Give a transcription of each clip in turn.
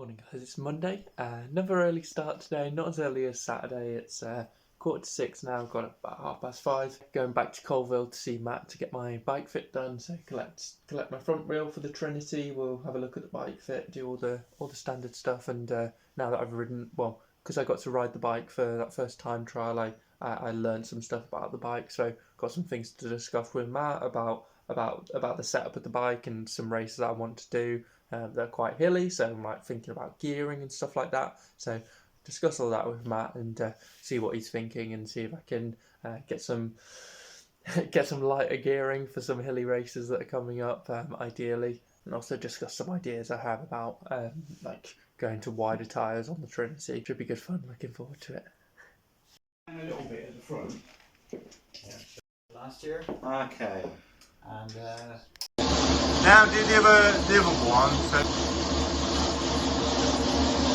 Morning guys, it's Monday. Another early start today, not as early as Saturday. It's 4:45 now, got up about 5:30. Going back to Colville to see Matt to get my bike fit done. So collect my front wheel for the Trinity. We'll have a look at the bike fit, do all the standard stuff. And now that I've ridden, well, because I got to ride the bike for that first time trial, I learned some stuff about the bike. So got some things to discuss with Matt about the setup of the bike and some races that I want to do. They're quite hilly, so I'm like thinking about gearing and stuff like that. So discuss all that with Matt and see what he's thinking and see if I can get some lighter gearing for some hilly races that are coming up, ideally, and also discuss some ideas I have about like going to wider tyres on the Trinity. Should be good fun. Looking forward to it. And a little bit at the front. Yeah. Last year. Okay. And now do the other one. So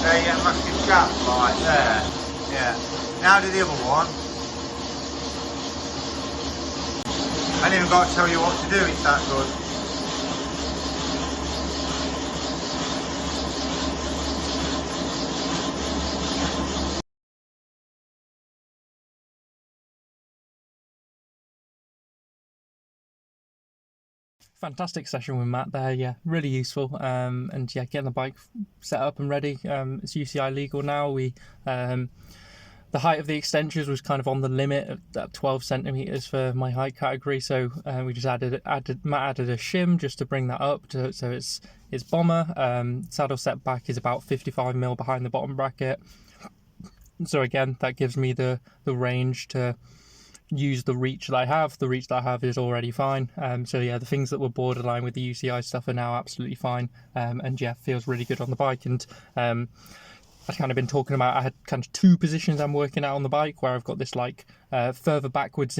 there you get a massive gap right there. Yeah. Now do the other one. I ain't even got to tell you what to do, it's that good. Fantastic session with Matt there, yeah, really useful. And yeah, getting the bike set up and ready. It's UCI legal now. We the height of the extensions was kind of on the limit at 12 centimeters for my height category, so we just added Matt added a shim just to bring that up so it's bomber. Saddle set back is about 55 mil behind the bottom bracket, so again that gives me the range to use the reach that I have. The reach that I have is already fine. So yeah, the things that were borderline with the UCI stuff are now absolutely fine. And yeah, feels really good on the bike. And I've kind of been talking about, I had kind of two positions I'm working out on the bike where I've got this like further backwards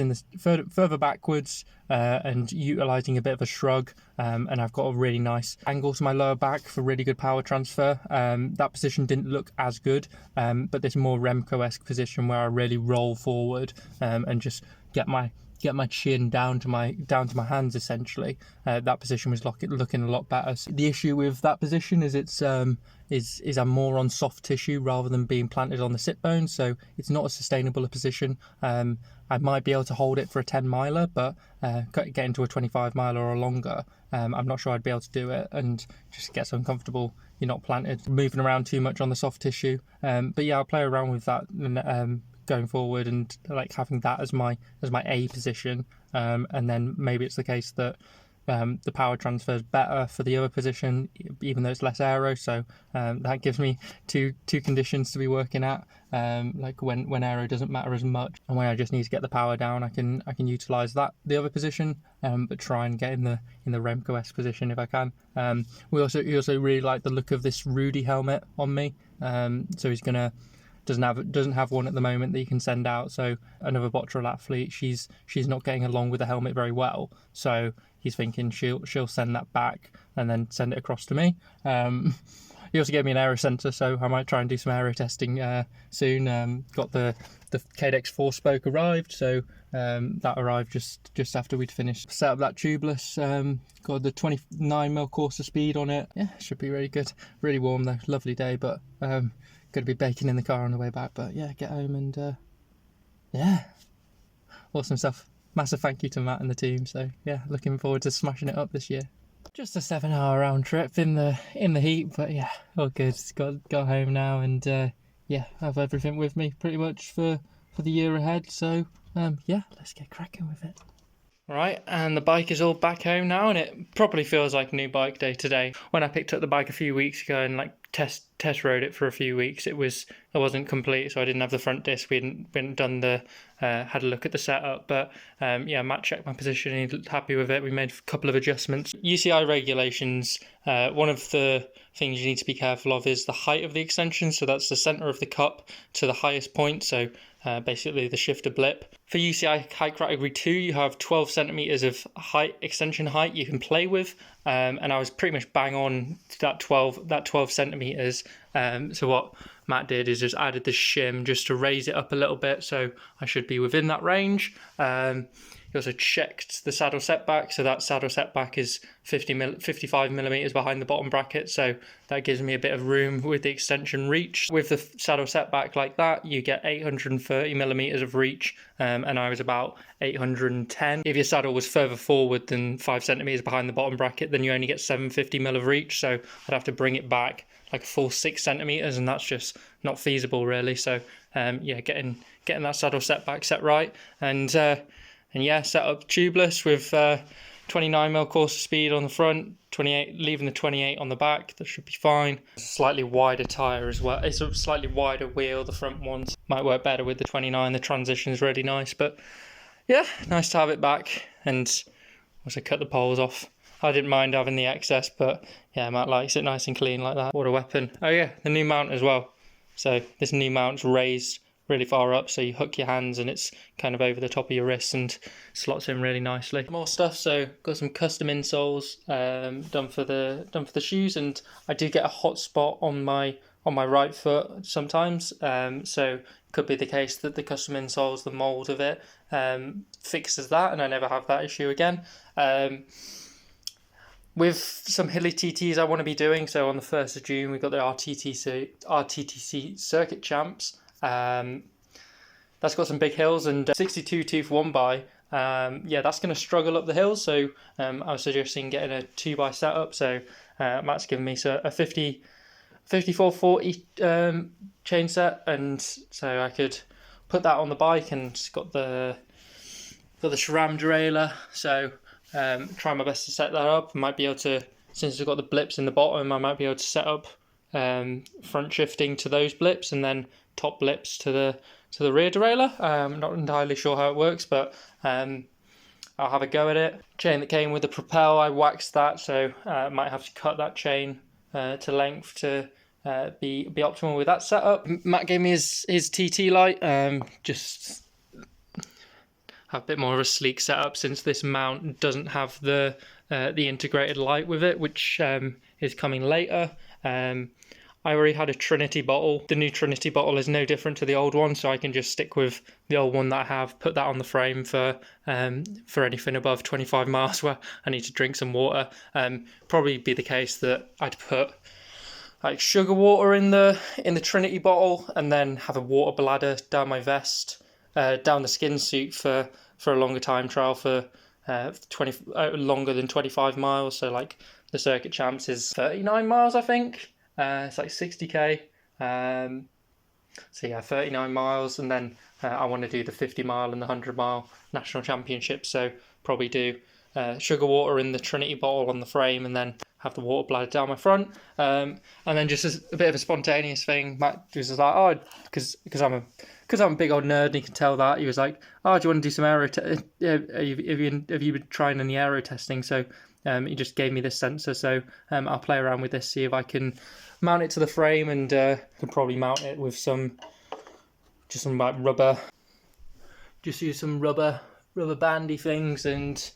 and utilizing a bit of a shrug, and I've got a really nice angle to my lower back for really good power transfer. That position didn't look as good, but this more Remco-esque position where I really roll forward and just get my chin down to my hands essentially. That position was looking a lot better. So the issue with that position is I'm more on soft tissue rather than being planted on the sit bone, so it's not as sustainable a position. I might be able to hold it for a 10 miler, but getting to a 25 miler or longer, I'm not sure I'd be able to do it, and just gets uncomfortable. You're not planted, moving around too much on the soft tissue. But yeah, I'll play around with that going forward and like having that as my A position, and then maybe it's the case that the power transfer is better for the other position, even though it's less aero. So that gives me two conditions to be working at. Like when aero doesn't matter as much, and when I just need to get the power down, I can utilize the other position, but try and get in the Remco-esque position if I can. We also really like the look of this Rudy helmet on me. So he's gonna. Doesn't have one at the moment that you can send out. So another Bottrill athlete, she's not getting along with the helmet very well. So he's thinking she'll send that back and then send it across to me. He also gave me an aero sensor, so I might try and do some aero testing soon. Got the KDX 4 spoke arrived, so that arrived just after we'd finished. Set up that tubeless. Got the 29mm Corsa speed on it. Yeah, should be really good. Really warm though. Lovely day, but going to be baking in the car on the way back. But yeah, get home and yeah, awesome stuff. Massive thank you to Matt and the team. So yeah, looking forward to smashing it up this year. Just a 7-hour round trip in the heat, but yeah, all good. Got home now and yeah, have everything with me pretty much for the year ahead. So yeah, let's get cracking with it. Right, and the bike is all back home now, and it probably feels like new bike day today. When I picked up the bike a few weeks ago and like test rode it for a few weeks, it wasn't complete, so I didn't have the front disc. We hadn't done had a look at the setup, but yeah, Matt checked my position and he's happy with it. We made a couple of adjustments. UCI regulations, one of the things you need to be careful of is the height of the extension, so that's the center of the cup to the highest point, so basically the shifter blip. For UCI height category 2, you have 12 centimeters of extension height you can play with, and I was pretty much bang on that 12 centimeters. So what Matt did is just added the shim just to raise it up a little bit, so I should be within that range. He also checked the saddle setback, so that saddle setback is 55 millimeters behind the bottom bracket, so that gives me a bit of room with the extension reach. With the saddle setback like that, you get 830 millimeters of reach, and I was about 810. If your saddle was further forward than 5 centimeters behind the bottom bracket, then you only get 750 mil of reach, so I'd have to bring it back like a full 6 centimeters, and that's just not feasible really. So yeah, getting that saddle setback set right, and yeah, set up tubeless with 29mm course of speed on the front, 28, leaving the 28 on the back. That should be fine. Slightly wider tyre as well. It's a slightly wider wheel, the front ones. Might work better with the 29. The transition is really nice, but yeah, nice to have it back. And also cut the poles off. I didn't mind having the excess, but yeah, Matt likes it nice and clean like that. What a weapon. Oh yeah, the new mount as well. So this new mount's raised really far up, so you hook your hands and it's kind of over the top of your wrists and slots in really nicely. More stuff, so got some custom insoles done for the shoes, and I do get a hot spot on my right foot sometimes, so could be the case that the custom insoles, the mold of it, fixes that and I never have that issue again. With some hilly TTs I want to be doing, so on the 1st of June we've got the RTTC Circuit Champs. That's got some big hills, and 62 tooth 1x, yeah, that's going to struggle up the hills, so I was suggesting getting a 2x setup. So Matt's given me a 5440 chain set, and so I could put that on the bike, and it's got the SRAM derailleur, so try my best to set that up. I might be able to, since it's got the blips in the bottom, I might be able to set up front shifting to those blips and then top blips to the rear derailleur. I'm not entirely sure how it works, but I'll have a go at it. Chain that came with the Propel, I waxed that, so I might have to cut that chain to length to be optimal with that setup. Matt gave me his TT light, just have a bit more of a sleek setup since this mount doesn't have the integrated light with it, which is coming later. I already had a Trinity bottle. The new Trinity bottle is no different to the old one, so I can just stick with the old one that I have, put that on the frame for anything above 25 miles where I need to drink some water. Probably be the case that I'd put like sugar water in the Trinity bottle, and then have a water bladder down my vest, down the skin suit for a longer time trial for longer than 25 miles. So like the Circuit Champs is 39 miles, I think. It's like 60k. So yeah, 39 miles, and then I want to do the 50 mile and the 100 mile national championships. So probably do sugar water in the Trinity bottle on the frame, and then have the water bladder down my front. And then just as a bit of a spontaneous thing, Matt was like, oh, because I'm a big old nerd, and he can tell that. He was like, oh, do you want to do some aero? Have you been trying any aero testing? So he just gave me this sensor, so I'll play around with this, see if I can mount it to the frame, and can probably mount it with some like rubber. Just use some rubber bandy things and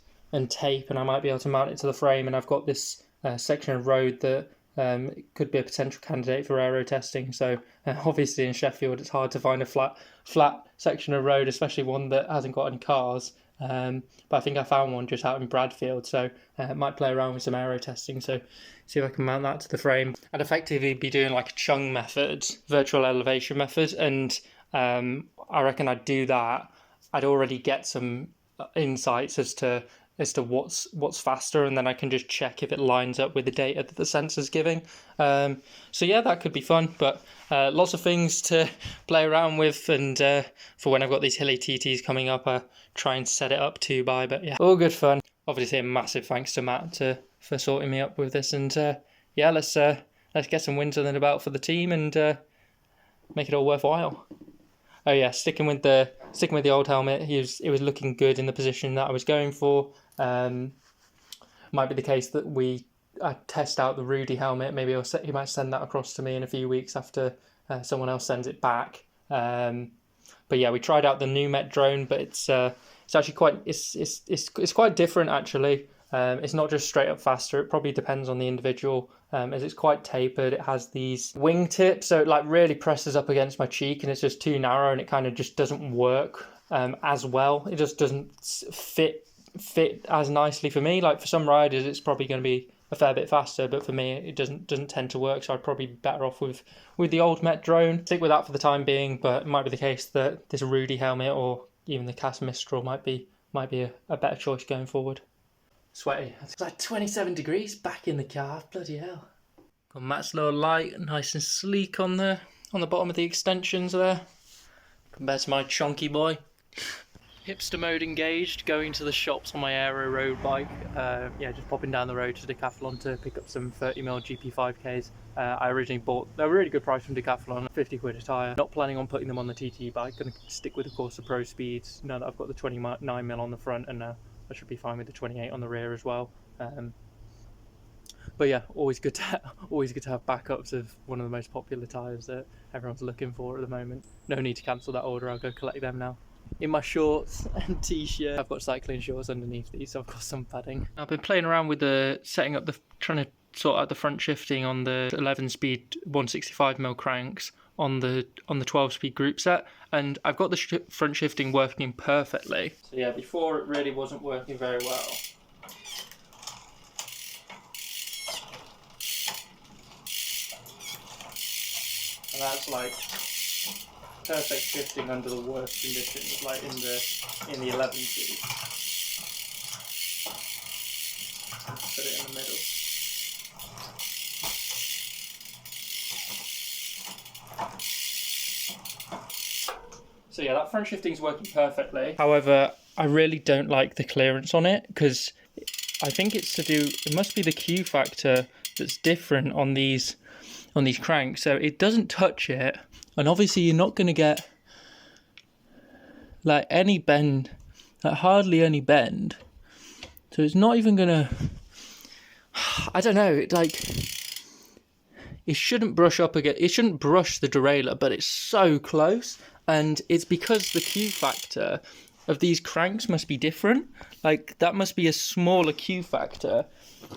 tape, and I might be able to mount it to the frame. And I've got this section of road that could be a potential candidate for aero testing. So obviously in Sheffield it's hard to find a flat section of road, especially one that hasn't got any cars. But I think I found one just out in Bradfield, so might play around with some aero testing, so see if I can mount that to the frame. I'd effectively be doing like a chung method, virtual elevation method, and I reckon I'd do that. I'd already get some insights as to what's faster, and then I can just check if it lines up with the data that the sensor's giving. So yeah, that could be fun, but lots of things to play around with, and for when I've got these hilly TTs coming up, I try and set it up 2x, but yeah, all good fun. Obviously a massive thanks to Matt for sorting me up with this, and yeah, let's get some wins under the belt for the team and make it all worthwhile. Oh yeah, sticking with the old helmet, it was looking good in the position that I was going for. Might be the case that I test out the Rudy helmet. Maybe he might send that across to me in a few weeks after someone else sends it back. But yeah, we tried out the new Met drone, but it's actually quite different actually. It's not just straight up faster, it probably depends on the individual, as it's quite tapered. It has these wing tips, so it like really presses up against my cheek and it's just too narrow and it kind of just doesn't work as well. It just doesn't fit as nicely for me. Like for some riders it's probably going to be a fair bit faster, but for me it doesn't tend to work, so I'd probably be better off with the old Met drone. Stick with that for the time being, but it might be the case that this Rudy helmet or even the Cas Mistral might be a better choice going forward. Sweaty. It's like 27 degrees back in the car. Bloody hell. Got Matt's little light, nice and sleek on the bottom of the extensions there, compared to my chunky boy. Hipster mode engaged, going to the shops on my aero road bike. Yeah, just popping down the road to Decathlon to pick up some 30mm GP5Ks. I originally bought, they're a really good price from Decathlon, 50 quid a tyre. Not planning on putting them on the TT bike, gonna stick with the Corsa Pro Speeds now that I've got the 29mm on the front, and I should be fine with the 28 on the rear as well. But yeah, always good to have backups of one of the most popular tyres that everyone's looking for at the moment. No need to cancel that order, I'll go collect them now. In my shorts and t-shirt, I've got cycling shorts underneath these, so I've got some padding. I've been playing around with trying to sort out the front shifting on the 11-speed 165mm cranks on the 12-speed group set, and I've got the front shifting working perfectly. So yeah, before it really wasn't working very well. And that's like perfect shifting under the worst conditions, like in the 11 speed. Put it in the middle. So yeah, that front shifting is working perfectly. However, I really don't like the clearance on it, because I think it must be the Q factor that's different on these cranks. So it doesn't touch it, and obviously you're not going to get like any bend, like hardly any bend. So it's not even going to, I don't know, it shouldn't brush up again. It shouldn't brush the derailleur, but it's so close. And it's because the Q factor of these cranks must be different. Like that must be a smaller Q factor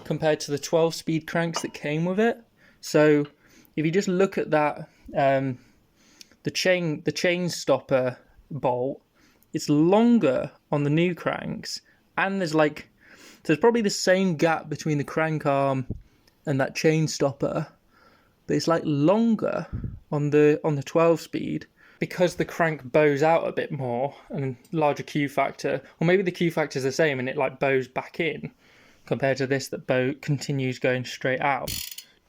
compared to the 12-speed cranks that came with it. So if you just look at that, the chain stopper bolt, it's longer on the new cranks, and there's probably the same gap between the crank arm and that chain stopper, but it's like longer on the 12-speed. Because the crank bows out a bit more and larger Q factor, or maybe the Q factor is the same and it like bows back in compared to this that continues going straight out.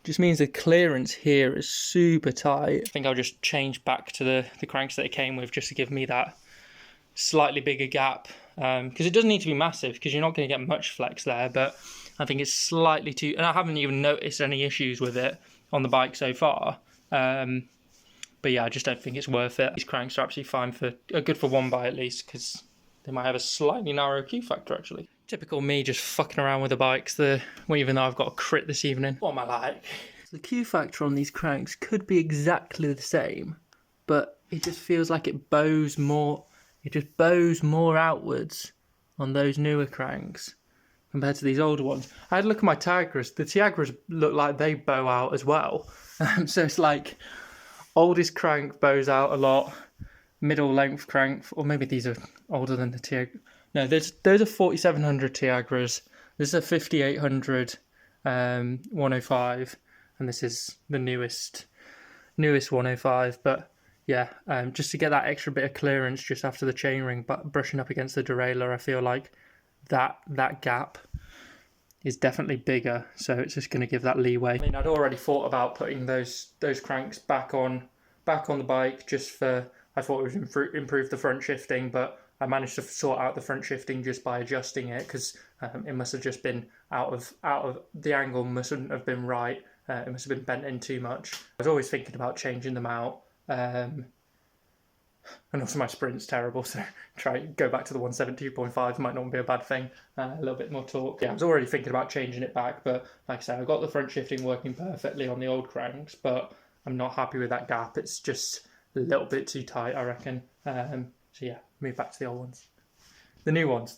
Just means the clearance here is super tight. I think I'll just change back to the cranks that it came with, just to give me that slightly bigger gap, because it doesn't need to be massive, because you're not going to get much flex there, but I think it's slightly too, and I haven't even noticed any issues with it on the bike so far. But yeah, I just don't think it's worth it. These cranks are absolutely fine good for one bike at least, because they might have a slightly narrow Q factor actually. Typical me just fucking around with the bikes, even though I've got a crit this evening. What am I like? The Q factor on these cranks could be exactly the same, but it just feels like it bows more outwards on those newer cranks compared to these older ones. I had a look at my Tigras. The Tiagras look like they bow out as well. So it's like oldest crank bows out a lot, middle length crank, or maybe these are older than the Tiagra. No, those are 4700 Tiagras. This is a 5800 105, and this is the newest 105. But yeah, just to get that extra bit of clearance just after the chainring, but brushing up against the derailleur, I feel like that gap is definitely bigger, so it's just going to give that leeway. I mean, I'd already thought about putting those cranks back on the bike, just for, I thought it would improve the front shifting, but I managed to sort out the front shifting just by adjusting it, because it must have just been out of the angle, mustn't have been right. It must have been bent in too much. I was always thinking about changing them out. And also my sprint's terrible, so go back to the 172.5 might not be a bad thing. A little bit more torque. Yeah, I was already thinking about changing it back, but like I said, I got the front shifting working perfectly on the old cranks, but I'm not happy with that gap. It's just a little bit too tight, I reckon. So yeah, move back to the old ones. The new ones.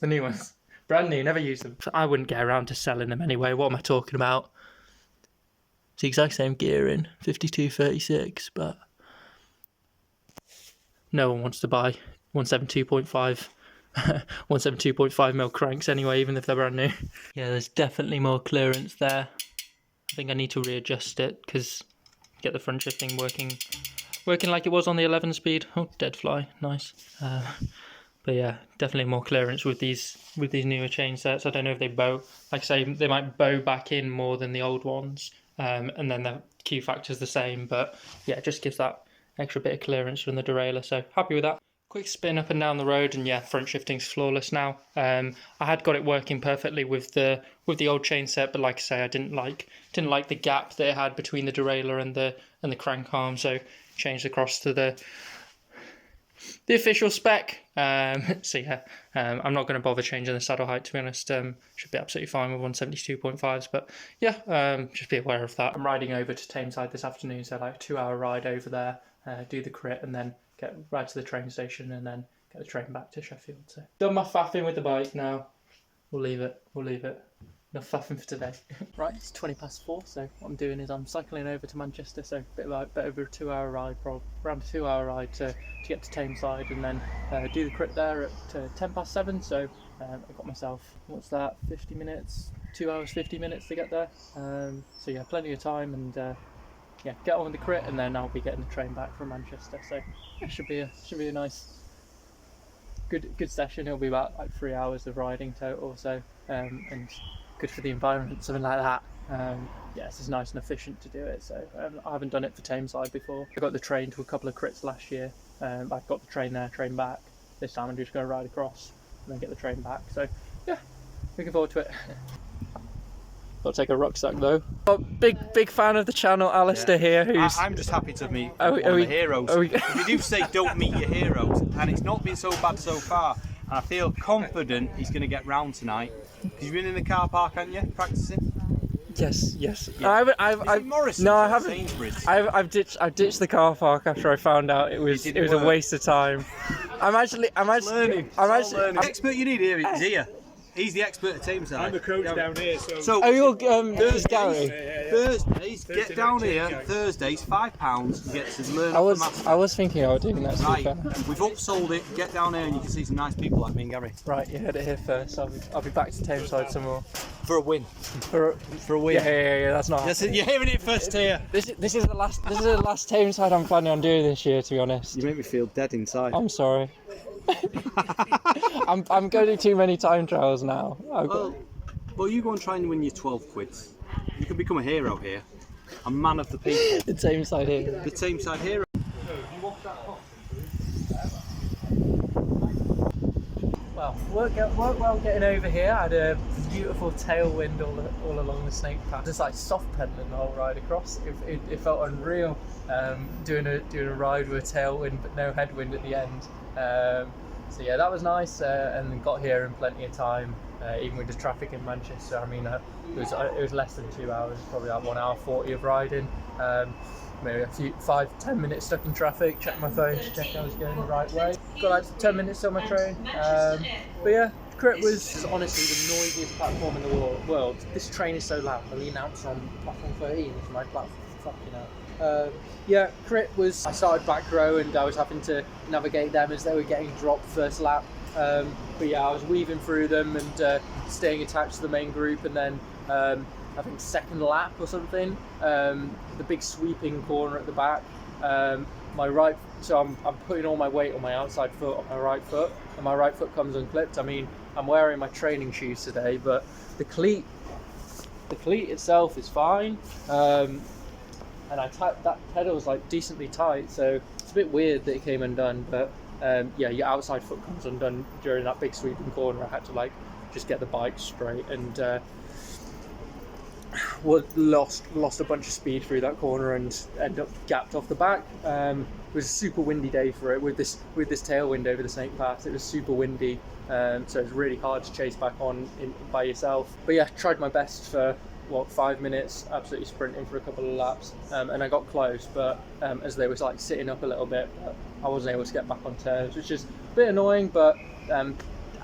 Brand new, never used them. I wouldn't get around to selling them anyway. What am I talking about? It's the exact same gearing, 5236, but no one wants to buy 172.5 172.5mm cranks anyway, even if they're brand new. Yeah, there's definitely more clearance there. I think I need to readjust it because get the front shifting working like it was on the 11 speed. Oh, dead fly, nice. But yeah, definitely more clearance with these newer chain sets. I don't know if they bow, like I say, they might bow back in more than the old ones, and then the Q factor's the same. But yeah, it just gives that extra bit of clearance from the derailleur. So happy with that. Quick spin up and down the road, and yeah, front shifting's flawless now. I had got it working perfectly with the old chain set, but like I say, I didn't like the gap that it had between the derailleur and the crank arm, so changed across to the official spec. So yeah, I'm not going to bother changing the saddle height, to be honest. Should be absolutely fine with 172.5s, but yeah, just be aware of that. I'm riding over to Tameside this afternoon, so like a 2-hour ride over there, do the crit, and then get right to the train station, and then get the train back to Sheffield. So done my faffing with the bike now. We'll leave it. Enough faffing for today. Right, it's 4:20, so what I'm doing is I'm cycling over to Manchester, so a bit over a 2-hour ride, probably around a 2-hour ride to get to Tameside, and then do the crit there at 7:10. So I got myself, what's that, 50 minutes, 2 hours 50 minutes to get there. So yeah, plenty of time, and yeah, get on with the crit, and then I'll be getting the train back from Manchester. So it should be a nice, good session. It'll be about like 3 hours of riding total. So and good for the environment, something like that. Yeah, it's just nice and efficient to do it. So I haven't done it for Tameside before. I got the train to a couple of crits last year. I've got the train there, train back. This time I'm just going to ride across and then get the train back. So yeah, looking forward to it. Got to take a rucksack though. Oh, big fan of the channel, Alistair here. Who's I'm just happy to meet one of the heroes. If you do say don't meet your heroes, and it's not been so bad so far, and I feel confident he's going to get round tonight. Because you've been in the car park, haven't you, practicing? Yes. Yeah. I've Morrison's no, I or haven't. Sainsbury's? I've ditched the car park after I found out it was a waste of time. I'm actually learning. The expert you need here is here. He's the expert at Tameside. I'm the coach down here, so... Oh, you're Gary? Thursdays, get down here. Thursdays, £5. You get to learn off the master. I was thinking about doing that. Right, we've upsold it. Get down here and you can see some nice people like me and Gary. Right, you heard it here first. I'll be back to Tameside some more. For a win. For a win. Yeah. That's not. You're hearing it first here. This is the last Tameside I'm planning on doing this year, to be honest. You make me feel dead inside. I'm sorry. I'm going to too many time trials now. Well, you go and try and win your 12 quids. You can become a hero here. A man of the people. The Tameside hero. The Tameside hero. Well, worked well getting over here. I had a beautiful tailwind all along the snake path. Just like soft pedaling the whole ride across. It felt unreal. Doing a ride with a tailwind but no headwind at the end. So yeah, that was nice, and then got here in plenty of time, even with the traffic in Manchester. I mean, it was less than 2 hours, probably like 1 hour 40 of riding. Maybe a few 5-10 minutes stuck in traffic. Checked my phone to check I was going the right way. Got like 10 minutes on my train. But yeah, crit was honestly the noisiest platform in the world. This train is so loud. The announcer on platform 13 is my platform. Fucking hell. Yeah, crit was, I started back row and I was having to navigate them as they were getting dropped first lap. But yeah, I was weaving through them and staying attached to the main group, and then I think second lap or something, the big sweeping corner at the back, so I'm putting all my weight on my outside foot on my right foot, and my right foot comes unclipped. I mean, I'm wearing my training shoes today, but the cleat itself is fine. And that pedal was like decently tight, so it's a bit weird that it came undone. But yeah, your outside foot comes undone during that big sweeping corner. I had to like just get the bike straight, and lost a bunch of speed through that corner and ended up gapped off the back. It was a super windy day for it with this tailwind over the Snake Pass. It was super windy, so it was really hard to chase back on by yourself. But yeah, tried my best for 5 minutes, absolutely sprinting for a couple of laps, and I got close, but as they was like sitting up a little bit, I wasn't able to get back on terms, which is a bit annoying. But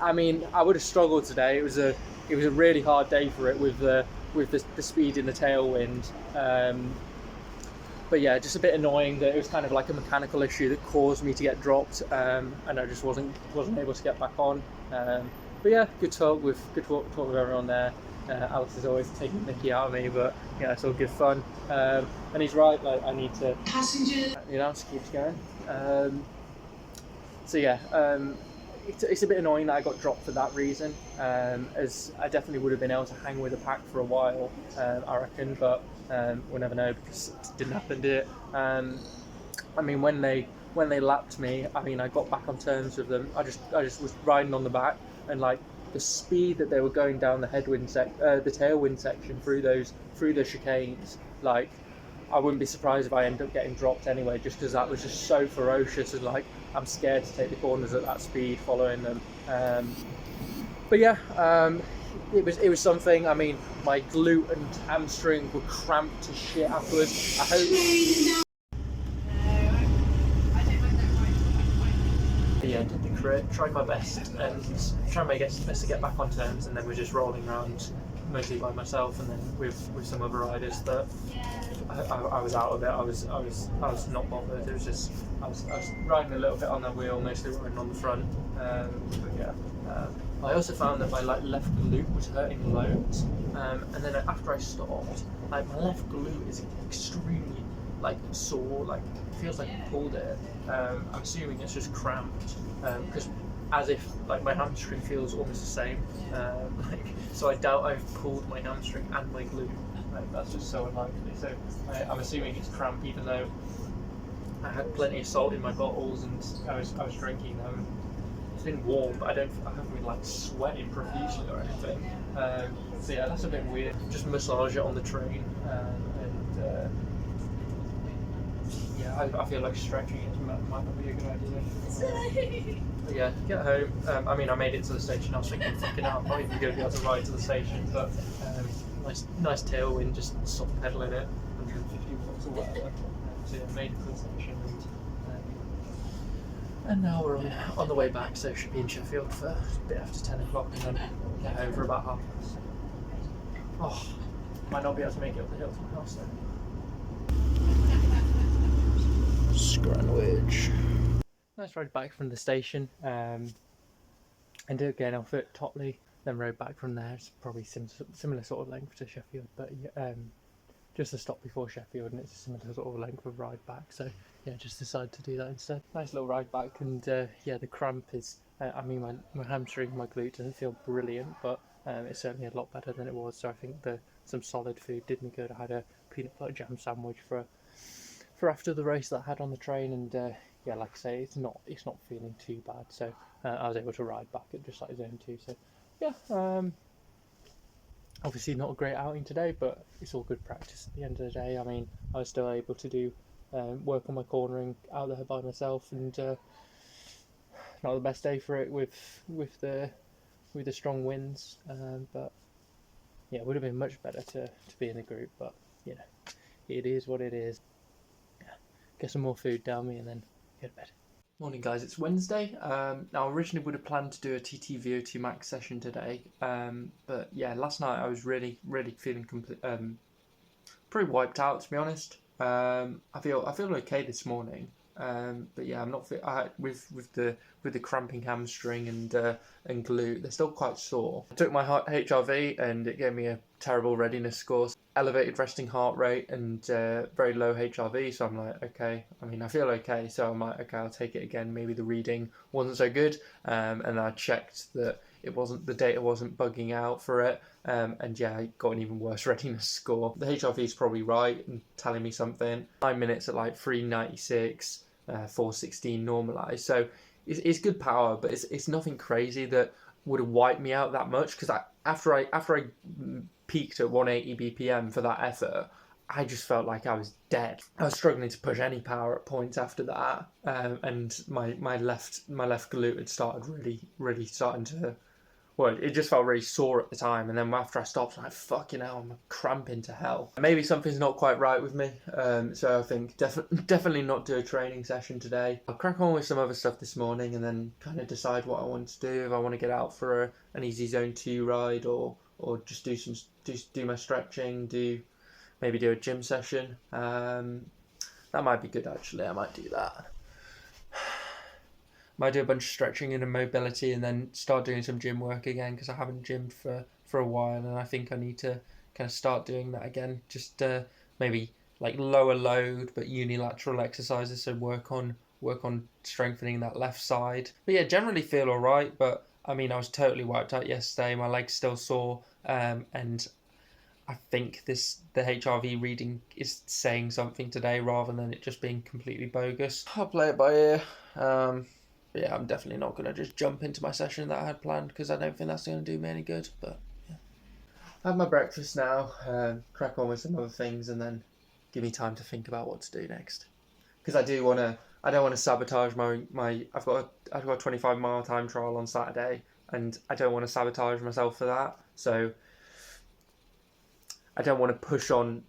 I mean, I would have struggled today. It was a really hard day for it with the speed in the tailwind. But yeah, just a bit annoying that it was kind of like a mechanical issue that caused me to get dropped, and I just wasn't able to get back on. But yeah, good talk with everyone there. Alex is always taking the mickey out of me, but yeah, it's all good fun. And he's right, like I need to, just keeps going. So yeah, it's a bit annoying that I got dropped for that reason, as I definitely would have been able to hang with the pack for a while, I reckon, but we'll never know because it didn't happen, did it? I mean, when they lapped me, I mean, I got back on terms with them. I just was riding on the back, and like the speed that they were going down the the tailwind section through the chicanes, like I wouldn't be surprised if I end up getting dropped anyway, just because that was just so ferocious, and like I'm scared to take the corners at that speed following them. But yeah, it was something. I mean, my glute and hamstring were cramped to shit afterwards. I hope. Yeah, did the crit, tried my best, and trying my best to get back on terms, and then we're just rolling around mostly by myself, and then with some other riders that I was out of it. I was not bothered. It was just I was riding a little bit on the wheel, mostly riding on the front. But yeah, I also found that my left glute was hurting loads, and then after I stopped, like my left glute is extremely sore, like it feels like I pulled it. I'm assuming it's just cramped, because as if like my hamstring feels almost the same. So I doubt I've pulled my hamstring and my glute. That's just so unlikely. So I'm assuming it's cramp, even though I had plenty of salt in my bottles and I was drinking them. It's been warm, but I haven't been sweating profusely or anything. So yeah, that's a bit weird. Just massage it on the train, and yeah, I feel like stretching it might not be a good idea. But yeah, get home. I mean, I made it to the station. I was thinking, fucking hell, I'm not even going to be able to ride to the station. But nice tailwind, just stop pedaling it, 150 watts or whatever. So yeah, made it to the station, and now we're on the way back. So should be in Sheffield for a bit after 10 o'clock, and then get home for about 30:30. Oh, might not be able to make it up the hill to my house though. Scranwich. Nice ride back from the station. Ended up getting off at Totley, then rode back from there. It's probably similar sort of length to Sheffield, but just a stop before Sheffield, and it's a similar sort of length of ride back. So yeah, just decided to do that instead. Nice little ride back, and yeah, the cramp is. I mean, my hamstring, my glute doesn't feel brilliant, but it's certainly a lot better than it was. So I think some solid food did me good. I had a peanut butter jam sandwich for after the race that I had on the train, and yeah, like I say, it's not feeling too bad. So I was able to ride back at just zone 2. So yeah, obviously not a great outing today, but it's all good practice at the end of the day. I mean, I was still able to do work on my cornering out there by myself, and not the best day for it with the strong winds, but yeah, it would have been much better to be in the group, but you know, it is what it is. Yeah, get some more food down me and then go to bed. Morning guys, it's Wednesday. Now I originally would have planned to do a TT VO2 max session today, but yeah, last night I was really feeling pretty wiped out, to be honest. I feel okay this morning, but yeah, I'm not fit. With the cramping hamstring and glute, they're still quite sore. I took my HRV and it gave me a terrible readiness score, elevated resting heart rate and very low HRV. So I'm like, okay. I mean, I feel okay. So I'm like, okay, I'll take it again. Maybe the reading wasn't so good, and I checked that the data wasn't bugging out for it, and yeah, I got an even worse readiness score. The HRV is probably right and telling me something. 9 minutes at 396, 416 normalized. So it's good power, but it's nothing crazy that would have wiped me out that much, because after I peaked at 180 BPM for that effort, I just felt like I was dead. I was struggling to push any power at points after that, and my left glute had started really starting to well, it just felt really sore at the time, and then after I stopped, I'm like, fucking hell, I'm cramping to hell. Maybe something's not quite right with me, so I think definitely not do a training session today. I'll crack on with some other stuff this morning and then kind of decide what I want to do, if I want to get out for an easy zone 2 ride, or just do my stretching, maybe do a gym session. That might be good actually, I might do that. Might do a bunch of stretching and mobility and then start doing some gym work again, because I haven't gymmed for a while, and I think I need to kind of start doing that again. Just maybe like lower load but unilateral exercises, so work on strengthening that left side. But yeah, generally feel alright, but I mean, I was totally wiped out yesterday. My leg's still sore, and I think the HRV reading is saying something today rather than it just being completely bogus. I'll play it by ear. But yeah, I'm definitely not going to just jump into my session that I had planned, because I don't think that's going to do me any good. But yeah, I have my breakfast now, crack on with some other things, and then give me time to think about what to do next. Because I don't want to sabotage my I've got a 25-mile time trial on Saturday, and I don't want to sabotage myself for that. So I don't want to push on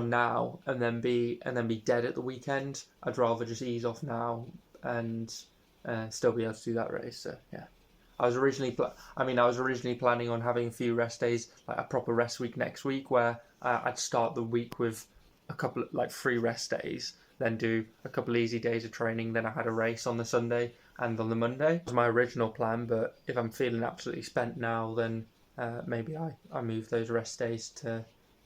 now and then be dead at the weekend. I'd rather just ease off now and still be able to do that race. So yeah, I was originally planning on having a few rest days, like a proper rest week next week, where I'd start the week with a couple like 3 rest days, then do a couple easy days of training, then I had a race on the Sunday and on the Monday. That was my original plan, but if I'm feeling absolutely spent now, then maybe I move those rest days to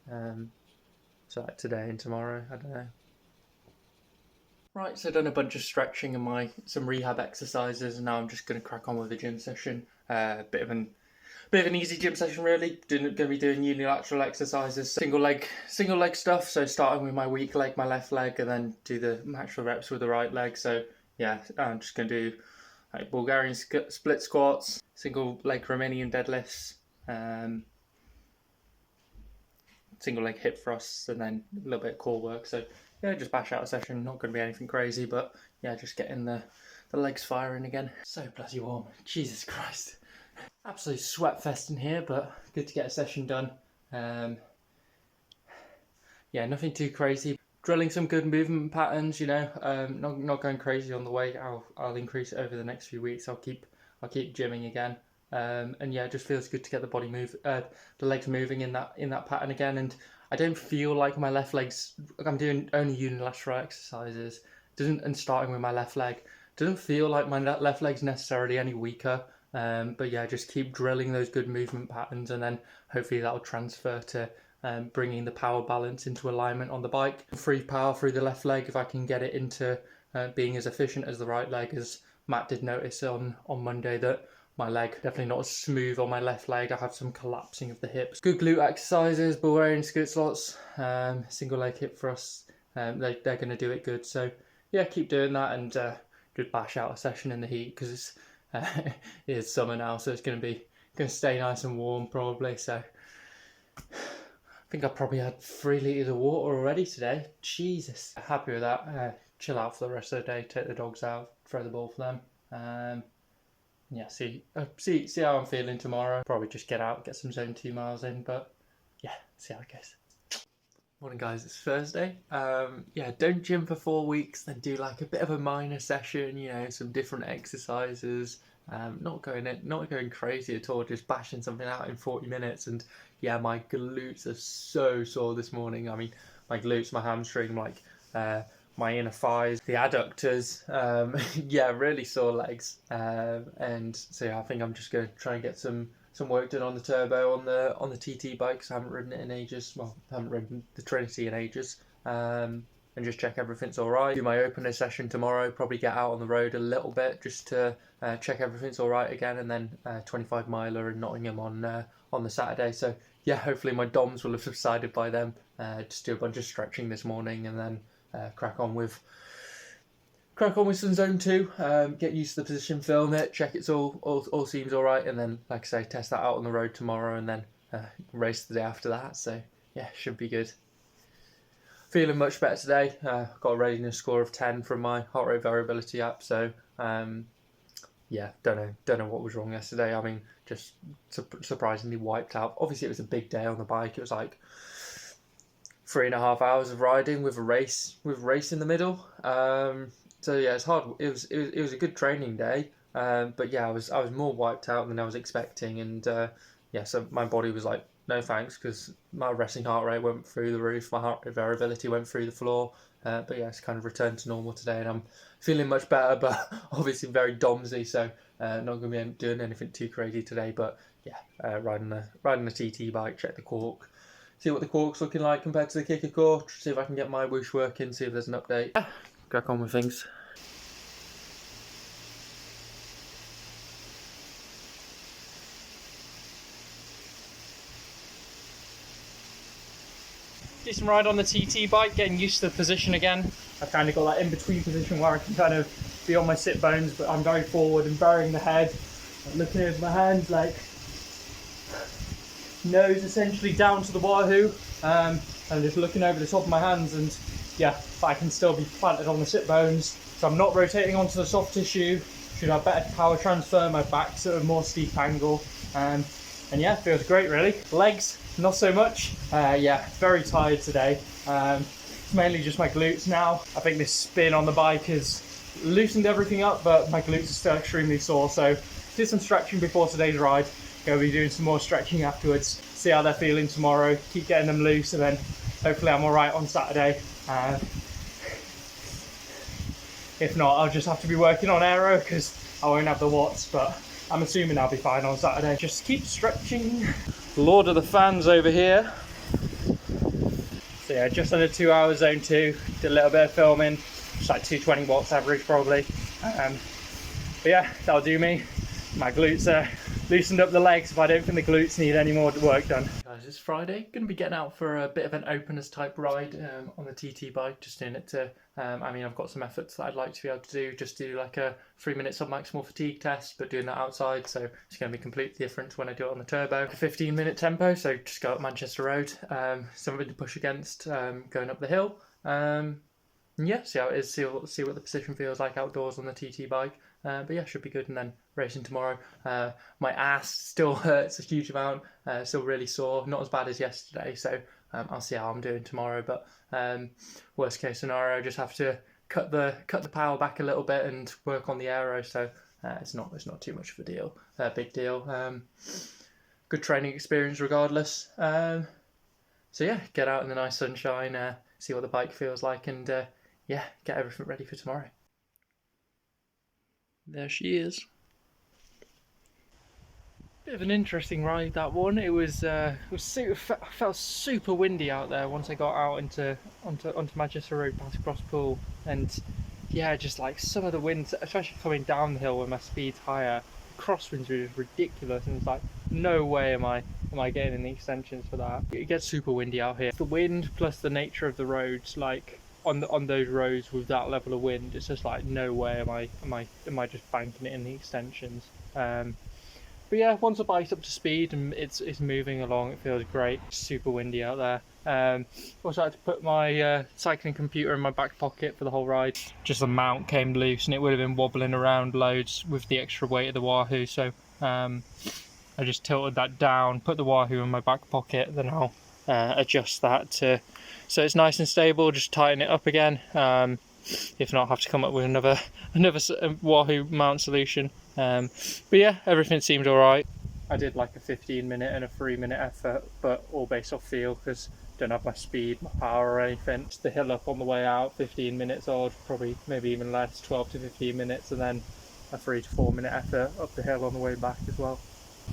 so like today and tomorrow. I don't know. Right, so I've done a bunch of stretching and some rehab exercises, and now I'm just going to crack on with the gym session. Bit of an easy gym session really. Going to be doing unilateral exercises, single leg stuff. So starting with my weak leg, my left leg, and then do the actual reps with the right leg. So yeah, I'm just going to do like Bulgarian split squats, single leg Romanian deadlifts, single leg hip thrusts, and then a little bit of core work. So yeah, just bash out a session. Not going to be anything crazy, but yeah, just getting the legs firing again. So bloody warm, Jesus Christ. Absolute sweat fest in here, but good to get a session done. Yeah, nothing too crazy. Drilling some good movement patterns, you know. Not going crazy on the weight. I'll increase it over the next few weeks. I'll keep gymming again. And yeah, it just feels good to get the legs moving in that pattern again. And I don't feel like my left leg's, like I'm doing only unilateral exercises, and starting with my left leg, doesn't feel like my left leg's necessarily any weaker. But yeah, just keep drilling those good movement patterns, and then hopefully that'll transfer to bringing the power balance into alignment on the bike. Free power through the left leg, if I can get it into being as efficient as the right leg, as Matt did notice on Monday that my leg definitely not as smooth on my left leg. I have some collapsing of the hips. Good glute exercises, Bulgarian split squats, single leg hip thrusts. They're going to do it good. So yeah, keep doing that, and just bash out a session in the heat, because it's summer now, so it's going to stay nice and warm probably. So I think I probably had 3 litres of water already today. Jesus, happy with that. Chill out for the rest of the day. Take the dogs out, throw the ball for them. Yeah, see how I'm feeling tomorrow. Probably just get out, get some zone 2 miles in, but yeah, see how it goes. Morning guys, it's Thursday. Yeah, don't gym for 4 weeks, then do like a bit of a minor session, you know, some different exercises. Not going crazy at all, just bashing something out in 40 minutes. And yeah, my glutes are so sore this morning. I mean, my glutes, my hamstring, like my inner thighs, the adductors, yeah, really sore legs. And so yeah, I think I'm just going to try and get some work done on the turbo on the TT bike, because I haven't ridden it in ages. Well, I haven't ridden the Trinity in ages. And just check everything's all right. Do my opener session tomorrow. Probably get out on the road a little bit just to check everything's all right again, and then 25 miler in Nottingham on the Saturday. So yeah, hopefully my DOMs will have subsided by then. Just do a bunch of stretching this morning, and then crack on with some zone 2, get used to the position, film it, check it's all seems all right, and then like I say, test that out on the road tomorrow, and then race the day after that. So yeah, should be good. Feeling much better today. Got a readiness score of 10 from my heart rate variability app, so yeah, don't know what was wrong yesterday. I mean, just surprisingly wiped out. Obviously, it was a big day on the bike. It was like 3.5 hours of riding with a race in the middle. So yeah, it's hard. It was a good training day. But yeah, I was more wiped out than I was expecting, and yeah, so my body was like, no thanks, because my resting heart rate went through the roof, my heart rate variability went through the floor. But yeah, it's kind of returned to normal today, and I'm feeling much better, but obviously very domsy, so not going to be doing anything too crazy today. But yeah, riding a TT bike, check the cork, see what the cork's looking like compared to the kicker core, see if I can get my whoosh working, see if there's an update. Crack on with things. Decent ride on the TT bike, getting used to the position again. I've kind of got that in-between position where I can kind of be on my sit bones, but I'm very forward and burying the head. I'm looking over my hands, like nose essentially down to the wahoo. I'm just looking over the top of my hands, and yeah, I can still be planted on the sit bones. So I'm not rotating onto the soft tissue. Should have better power transfer. My back's at a more steep angle. And yeah, feels great really. Legs, not so much. Yeah, very tired today. It's mainly just my glutes now. I think this spin on the bike has loosened everything up, but my glutes are still extremely sore. So did some stretching before today's ride. Gonna be doing some more stretching afterwards. See how they're feeling tomorrow. Keep getting them loose, and then hopefully I'm all right on Saturday. If not, I'll just have to be working on aero because I won't have the watts, but I'm assuming I'll be fine on Saturday. Just keep stretching. Lord of the fans over here. So yeah, just under 2 hours zone 2. Did a little bit of filming, just like 220 watts average probably. But yeah, that'll do me. My glutes are loosened up the legs, but I don't think the glutes need any more work done. Guys, it's Friday. Going to be getting out for a bit of an openers type ride on the TT bike, just doing it to, I mean, I've got some efforts that I'd like to be able to do, just do like a 3-minute sub-maximal fatigue test, but doing that outside, so it's going to be completely different when I do it on the turbo. A 15-minute tempo, so just go up Manchester Road, something to push against going up the hill. Yeah, see how it is, see what the position feels like outdoors on the TT bike. But yeah, should be good. And then racing tomorrow. My ass still hurts a huge amount, still really sore, not as bad as yesterday, so I'll see how I'm doing tomorrow. But worst case scenario, just have to cut the power back a little bit and work on the aero, so it's not too much of a deal, big deal. Good training experience regardless. So yeah, get out in the nice sunshine, see what the bike feels like, and yeah, get everything ready for tomorrow. There she is. Bit of an interesting ride, that one. It was felt super windy out there once I got out onto Manchester Road past Cross Pool, and yeah, just like some of the winds, especially coming down the hill when my speed's higher, crosswinds were just ridiculous, and it's like no way am I getting in the extensions for that. It gets super windy out here. The wind plus the nature of the roads, like on those roads with that level of wind, it's just like no way am I just banking it in the extensions. But yeah, once the bike's up to speed and it's moving along, it feels great. It's super windy out there. Also had to put my cycling computer in my back pocket for the whole ride. Just the mount came loose and it would have been wobbling around loads with the extra weight of the Wahoo, so I just tilted that down, put the Wahoo in my back pocket, then I'll adjust that so it's nice and stable, just tighten it up again. If not, I'll have to come up with another Wahoo mount solution. But yeah, everything seemed alright. I did like a 15-minute and a 3-minute effort, but all based off feel, because I don't have my speed, my power or anything. Just the hill up on the way out, 15 minutes odd, probably maybe even less, 12 to 15 minutes, and then a 3 to 4 minute effort up the hill on the way back as well.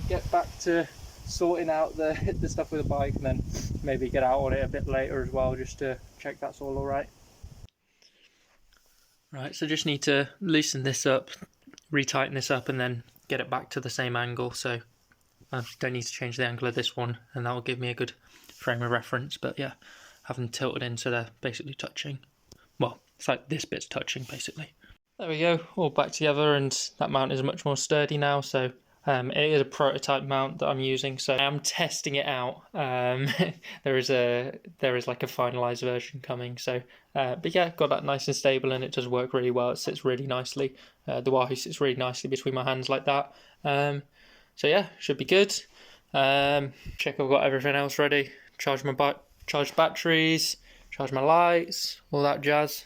Get back to sorting out the stuff with the bike, and then maybe get out on it a bit later as well, just to check that's all alright. Right, so just need to loosen this up, retighten this up, and then get it back to the same angle, so I don't need to change the angle of this one, and that will give me a good frame of reference. But yeah, have them tilted in so they're basically touching. Well, it's like this bit's touching basically. There we go, all back together, and that mount is much more sturdy now, so It is a prototype mount that I'm using, so I'm testing it out. There is like a finalized version coming, so but yeah, got that nice and stable, and it does work really well. It sits really nicely. The Wahoo sits really nicely between my hands like that. So yeah, should be good. Check I've got everything else ready. Charge batteries, charge my lights, all that jazz.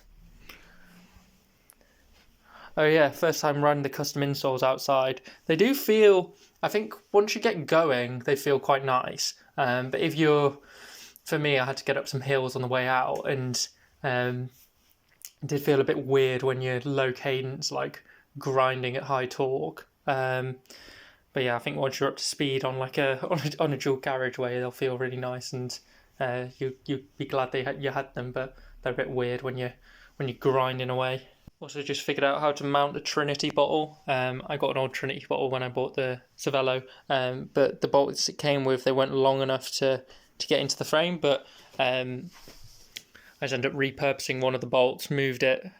Oh yeah, first time running the custom insoles outside. They do feel, I think once you get going, they feel quite nice. But for me, I had to get up some hills on the way out, and it did feel a bit weird when you're low cadence, like grinding at high torque. But yeah, I think once you're up to speed on like on a dual carriageway, they'll feel really nice, and you'd be glad you had them. But they're a bit weird when you're grinding away. Also just figured out how to mount a Trinity bottle. I got an old Trinity bottle when I bought the Cervelo, but the bolts it came with, they weren't long enough to get into the frame, but I just ended up repurposing one of the bolts, moved a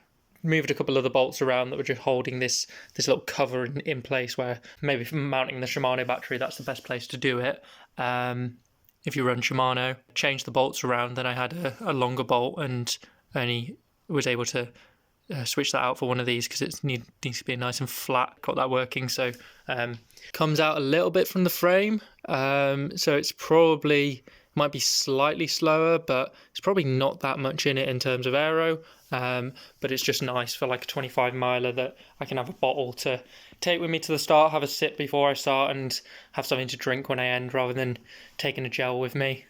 couple of the bolts around that were just holding this little cover in place, where maybe for mounting the Shimano battery, that's the best place to do it. If you run Shimano, change the bolts around, then I had a longer bolt and only was able to switch that out for one of these because it needs to be nice and flat. Got that working, so comes out a little bit from the frame, so it's probably might be slightly slower, but it's probably not that much in it in terms of aero, but it's just nice for like a 25 miler that I can have a bottle to take with me to the start, have a sip before I start, and have something to drink when I end, rather than taking a gel with me.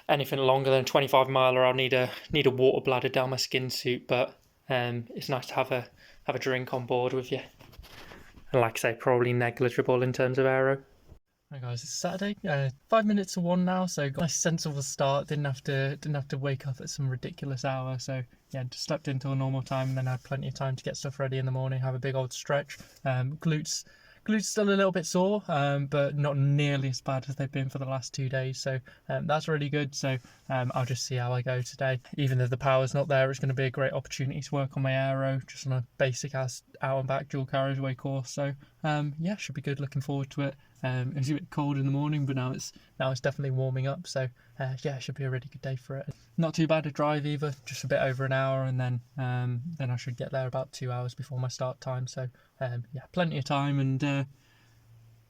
Anything longer than a 25 miler, I'll need a water bladder down my skin suit, but it's nice to have a drink on board with you. And like I say, probably negligible in terms of aero. Hi guys, it's Saturday. 5 minutes to 1 now, so got a nice sensible start. Didn't have to wake up at some ridiculous hour, so yeah, just slept until a normal time, and then had plenty of time to get stuff ready in the morning. Have a big old stretch. Glutes still a little bit sore, but not nearly as bad as they've been for the last 2 days, so that's really good. So I'll just see how I go today. Even though the power's not there, it's going to be a great opportunity to work on my aero, just on a basic ass out and back dual carriageway course. So yeah, should be good. Looking forward to it. It was a bit cold in the morning, but now it's definitely warming up, so yeah, it should be a really good day for it. Not too bad a drive either, just a bit over an hour, and then I should get there about 2 hours before my start time, so yeah, plenty of time, and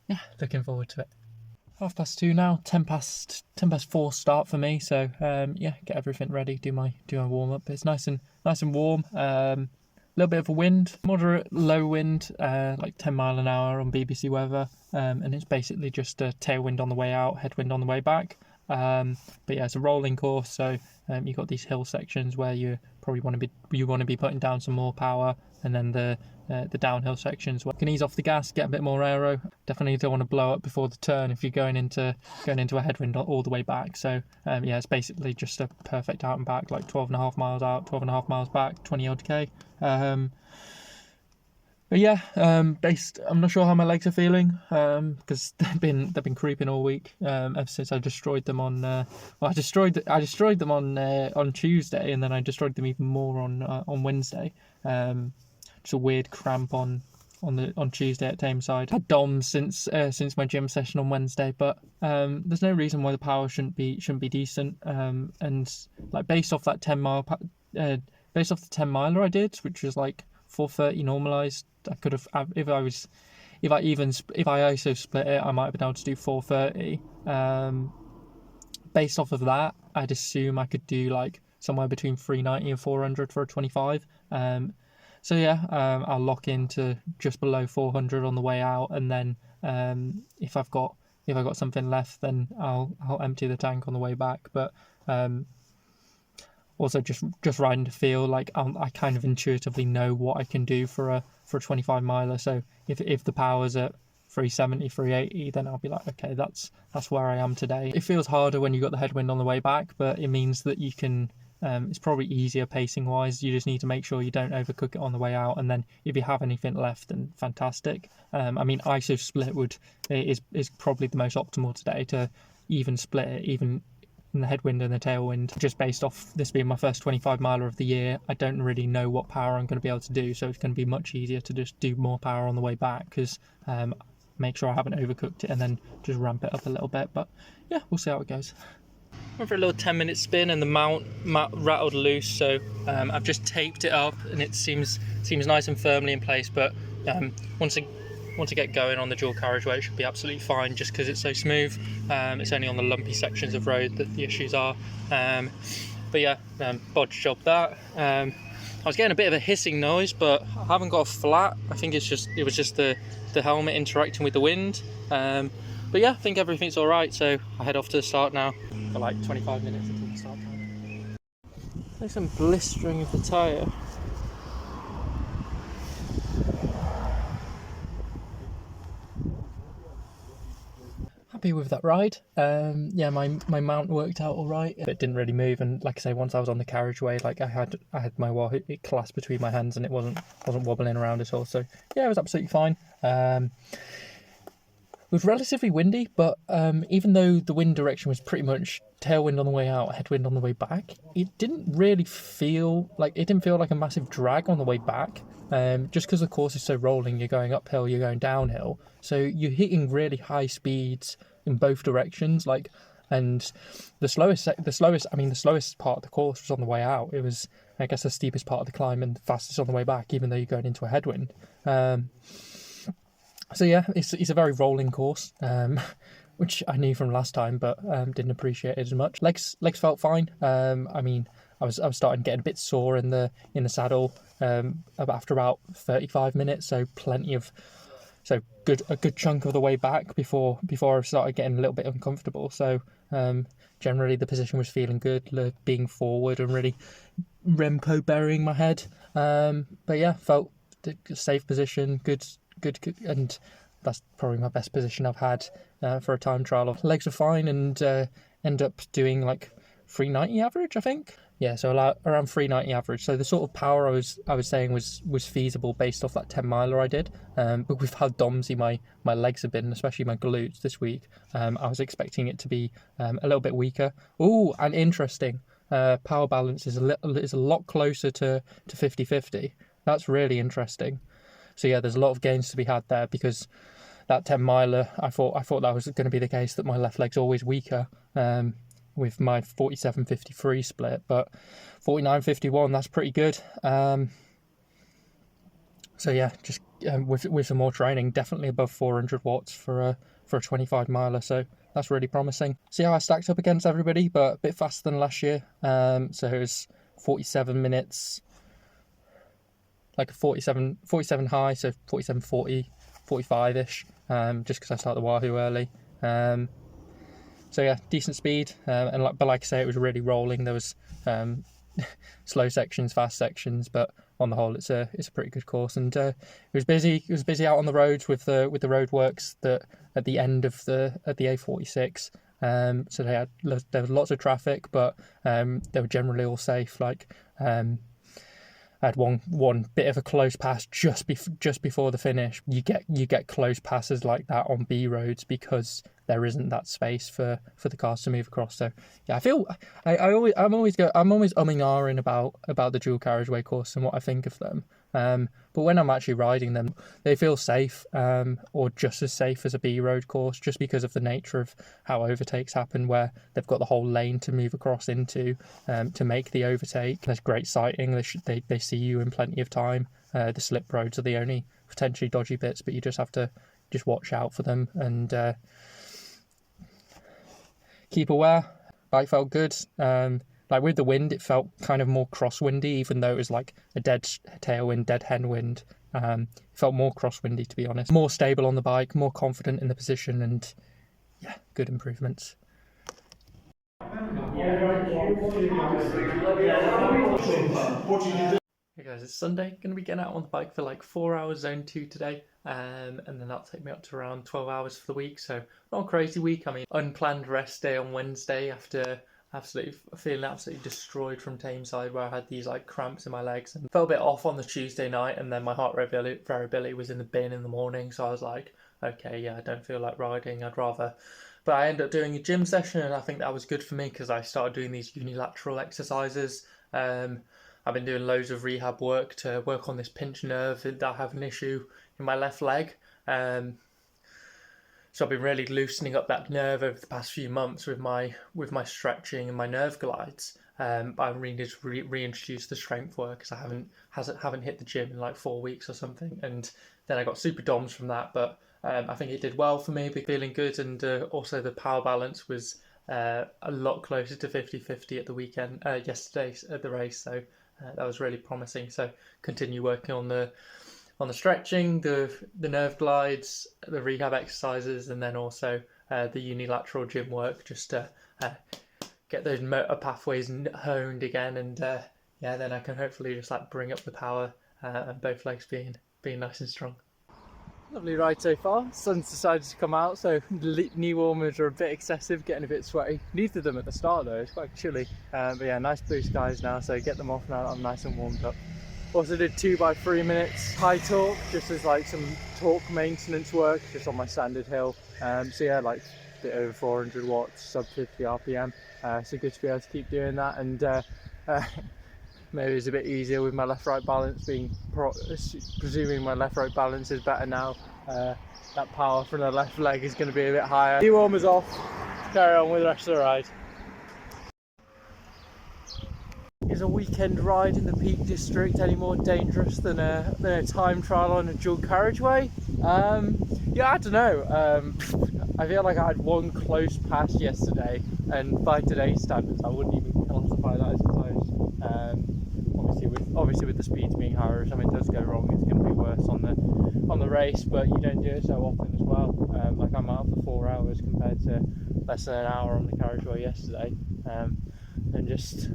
yeah, looking forward to it. 2:30 now, 4 start for me, so yeah, get everything ready, do my warm up. It's nice and warm. Little bit of a wind, moderate low wind, like 10 mile an hour on BBC weather, and it's basically just a tailwind on the way out, headwind on the way back. But yeah, it's a rolling course, so you've got these hill sections where you probably want to be putting down some more power, and then the downhill sections where you can ease off the gas, get a bit more aero. Definitely don't want to blow up before the turn if you're going into a headwind all the way back. So yeah, it's basically just a perfect out and back, like 12.5 miles out, 12.5 miles back, 20 odd k. But yeah, I'm not sure how my legs are feeling, because they've been creeping all week, ever since I destroyed them on. I destroyed them on Tuesday, and then I destroyed them even more on Wednesday. Just a weird cramp on Tuesday at Tameside. I had DOMs since my gym session on Wednesday, but there's no reason why the power shouldn't be decent. And like based off the 10 miler I did, which was like 430 normalized, I could have, if I ISO split it, I might have been able to do 430. Based off of that, I'd assume I could do like somewhere between 390 and 400 for a 25. So yeah, I'll lock into just below 400 on the way out, and then if I've got something left, then I'll empty the tank on the way back. But also just riding to feel like I kind of intuitively know what I can do for a 25 miler. So if the power's at 370, 380, then I'll be like, okay, that's where I am today. It feels harder when you've got the headwind on the way back, but it means that you can. It's probably easier pacing wise. You just need to make sure you don't overcook it on the way out, and then if you have anything left, then fantastic. I mean, ISO split is probably the most optimal today to even split it, the headwind and the tailwind. Just based off this being my first 25 miler of the year, I don't really know what power I'm going to be able to do, so it's going to be much easier to just do more power on the way back, because make sure I haven't overcooked it and then just ramp it up a little bit. But yeah, we'll see how it goes. Went for a little 10-minute spin and the mount rattled loose, so I've just taped it up and it seems nice and firmly in place. But once I get going on the dual carriageway, it should be absolutely fine, just because it's so smooth. It's only on the lumpy sections of road that the issues are. But yeah, bodge job that. I was getting a bit of a hissing noise, but I haven't got a flat. I think it was just the helmet interacting with the wind. But yeah, I think everything's all right, so I head off to the start now. For like 25 minutes until the start time. There's some blistering of the tyre. Happy with that ride. Yeah, my mount worked out all right. It didn't really move, and like I say, once I was on the carriageway, like I had my wall, it clasped between my hands and it wasn't wobbling around at all. So yeah, it was absolutely fine. It was relatively windy, but even though the wind direction was pretty much tailwind on the way out, headwind on the way back, it didn't feel like a massive drag on the way back. Just because the course is so rolling, you're going uphill, you're going downhill, so you're hitting really high speeds in both directions. And the slowest part of the course was on the way out. It was, I guess, the steepest part of the climb and the fastest on the way back, even though you're going into a headwind. So yeah, it's a very rolling course, which I knew from last time, but didn't appreciate it as much. Legs felt fine. I mean, I was starting getting a bit sore in the saddle after about 35 minutes, so a good chunk of the way back before I started getting a little bit uncomfortable. So generally the position was feeling good, being forward and really Remco burying my head. But yeah, felt a safe position, good, and that's probably my best position I've had for a time trial. Legs are fine, and end up doing like 390 average, I think. Yeah, so around 390 average. So the sort of power I was saying was feasible based off that 10 miler I did. But with how domsy my legs have been, especially my glutes this week, I was expecting it to be a little bit weaker. Ooh, and interesting. Power balance is a lot closer to 50-50. That's really interesting. So yeah, there's a lot of gains to be had there, because that 10 miler, I thought that was going to be the case, that my left leg's always weaker with my 47-53 split, but 49-51, that's pretty good. So yeah, just with some more training, definitely above 400 watts for a 25 miler. So that's really promising. See how I stacked up against everybody, but a bit faster than last year. So it was 47 minutes. Like a 47 high, so 47.40, 45-ish, just because I started the Wahoo early. So yeah, decent speed, but like I say, it was really rolling. There was slow sections, fast sections, but on the whole, it's a pretty good course. And it was busy. It was busy out on the roads with the roadworks that at the end of the A46. So there was lots of traffic, but they were generally all safe. I had one bit of a close pass just before the finish. You get close passes like that on B roads because there isn't that space for the cars to move across. So yeah, I'm always umming ahhing about the dual carriageway course and what I think of them. But when I'm actually riding them, they feel safe, or just as safe as a B road course, just because of the nature of how overtakes happen, where they've got the whole lane to move across into to make the overtake. There's great sighting. They see you in plenty of time. The slip roads are the only potentially dodgy bits, but you just have to watch out for them and keep aware. Bike felt good. With the wind, it felt kind of more crosswindy, even though it was like a dead tailwind, dead headwind. It felt more crosswindy, to be honest. More stable on the bike, more confident in the position, and yeah, good improvements. Hey guys, it's Sunday. Going to be getting out on the bike for like 4 hours zone 2 today, and then that'll take me up to around 12 hours for the week. So not a crazy week. I mean, unplanned rest day on Wednesday after feeling absolutely destroyed from Tameside, where I had these like cramps in my legs and felt a bit off on the Tuesday night, and then my heart rate variability was in the bin in the morning. So I was like, okay, yeah, I don't feel like riding. I'd rather But I ended up doing a gym session, and I think that was good for me because I started doing these unilateral exercises. I've been doing loads of rehab work to work on this pinched nerve that I have an issue in my left leg. So I've been really loosening up that nerve over the past few months with my stretching and my nerve glides. But I really need to reintroduce the strength work because I haven't hit the gym in like 4 weeks or something. And then I got super DOMs from that, but I think it did well for me, feeling good, and also the power balance was a lot closer to 50-50 at the weekend, yesterday at the race. So that was really promising. So continue working on the stretching, the nerve glides, the rehab exercises, and then also the unilateral gym work, just to get those motor pathways honed again, and then I can hopefully just like bring up the power and both legs being nice and strong. Lovely ride so far. Sun's decided to come out, so the knee warmers are a bit excessive, getting a bit sweaty. Neither of them at the start though, it's quite chilly. But yeah, nice blue skies now, so get them off now that I'm nice and warmed up. Also did 2 by 3 minutes high torque, just as like some torque maintenance work, just on my standard hill. So yeah, like a bit over 400 watts, sub 50 RPM. So good to be able to keep doing that, and maybe it's a bit easier with my left-right balance, presuming my left-right balance is better now. That power from the left leg is going to be a bit higher. Knee warmers off, carry on with the rest of the ride. Is a weekend ride in the Peak District any more dangerous than a time trial on a dual carriageway? Yeah, I don't know. I feel like I had one close pass yesterday, and by today's standards I wouldn't even classify that as close. Obviously with the speeds being higher, if something does go wrong, it's going to be worse on the race, but you don't do it so often as well. Like I'm out for 4 hours compared to less than an hour on the carriageway yesterday. And just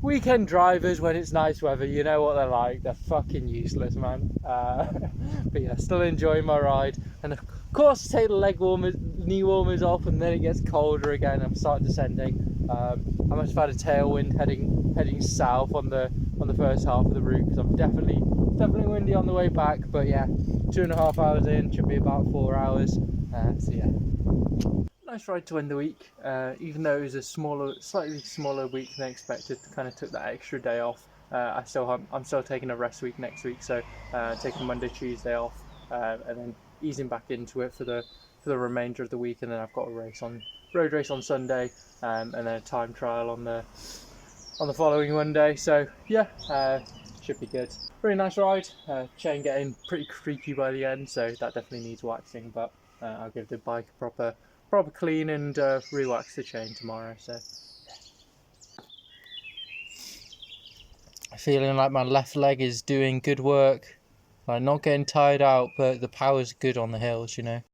weekend drivers, when it's nice weather, you know what they're like. They're fucking useless, man. But yeah, still enjoying my ride, and of course take the knee warmers off, and then it gets colder again. I'm starting descending. I must have had a tailwind heading south on the first half of the route, because I'm definitely windy on the way back. But yeah, 2.5 hours in, should be about 4 hours. So yeah, nice ride to end the week. Even though it was a slightly smaller week than expected, kind of took that extra day off. I'm still taking a rest week next week, so taking Monday, Tuesday off, and then easing back into it for the remainder of the week. And then I've got a road race on Sunday, and then a time trial on the following Monday. So yeah, should be good. Really nice ride. Chain getting pretty creaky by the end, so that definitely needs waxing. But I'll give the bike a proper clean and re-wax the chain tomorrow. So feeling like my left leg is doing good work, like not getting tired out, but the power's good on the hills, you know.